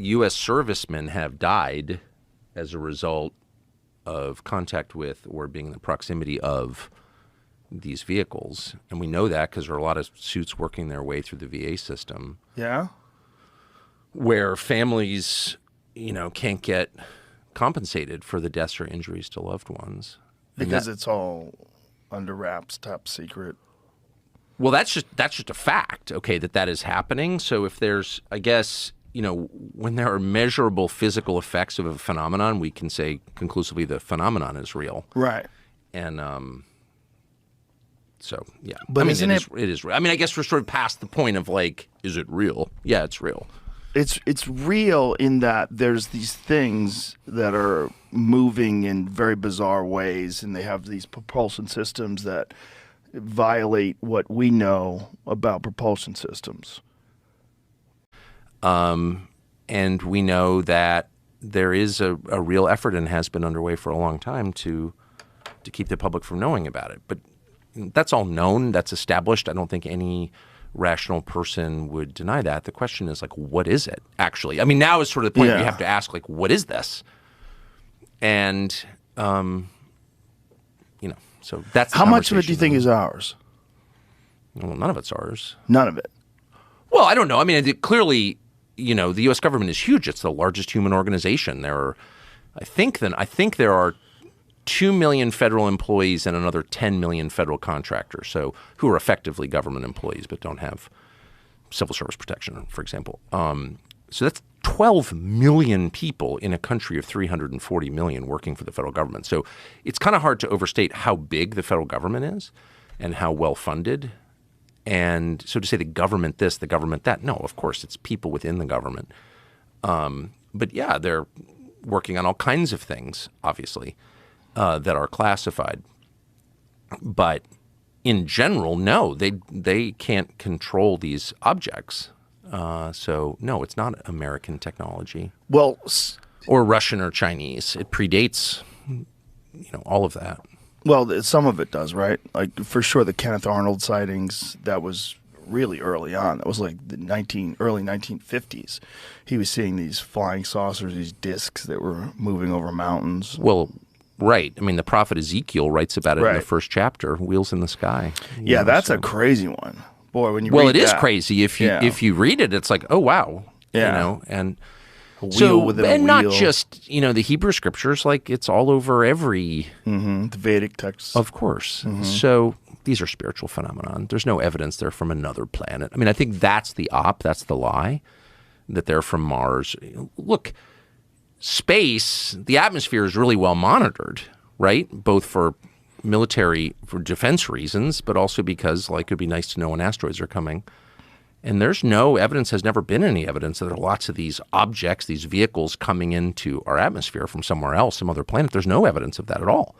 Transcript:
U.S. servicemen have died as a result of contact with or being in the proximity of these vehicles. And we know that because there are a lot of suits working their way through the VA system. Yeah. Where families, can't get compensated for the deaths or injuries to loved ones. Because it's all under wraps, top secret. Well, that's just a fact, okay, that is happening. So if there's, I guess, when there are measurable physical effects of a phenomenon, we can say conclusively the phenomenon is real. Right. And so, yeah. But isn't it is real. I mean, I guess we're sort of past the point of like, is it real? Yeah, it's real. It's real in that there's these things that are moving in very bizarre ways, and they have these propulsion systems that violate what we know about propulsion systems. And we know that there is a real effort and has been underway for a long time to keep the public from knowing about it. But that's all known. That's established. I don't think any rational person would deny that. The question is, like, what is it actually? I mean, now is sort of the point where you have to ask, like, what is this? And, so that's how much of it do you think is ours? Well, none of it's ours. None of it. Well, I don't know. I mean, clearly, the U.S. government is huge. It's the largest human organization. There are, I think there are 2 million federal employees and another 10 million federal contractors, so who are effectively government employees but don't have civil service protection, for example. So that's 12 million people in a country of 340 million working for the federal government. So it's kind of hard to overstate how big the federal government is and how well funded. And so to say the government this, the government that, no, of course, it's people within the government. But yeah, they're working on all kinds of things, obviously, that are classified. But in general, no, they can't control these objects. So no, it's not American technology. Well, or Russian or Chinese. It predates, all of that. Well, some of it does, right? Like, for sure, the Kenneth Arnold sightings, that was really early on. That was like the early 1950s. He was seeing these flying saucers, these discs that were moving over mountains. Well, right. I mean, the prophet Ezekiel writes about it in the first chapter, wheels in the sky. Yeah, that's a crazy one. Boy, when you read Well, it is that, crazy. If you read it, it's like, oh, wow. Yeah. And a wheel within a wheel. Not just, the Hebrew scriptures, like it's all over every... Mm-hmm. The Vedic texts. Of course. Mm-hmm. So these are spiritual phenomenon. There's no evidence they're from another planet. I mean, I think that's the that's the lie, that they're from Mars. Look, space, the atmosphere is really well monitored, right? Both for defense reasons, but also because, like, it'd be nice to know when asteroids are coming. And there's no evidence, has never been any evidence that there are lots of these objects, these vehicles coming into our atmosphere from somewhere else, some other planet. There's no evidence of that at all.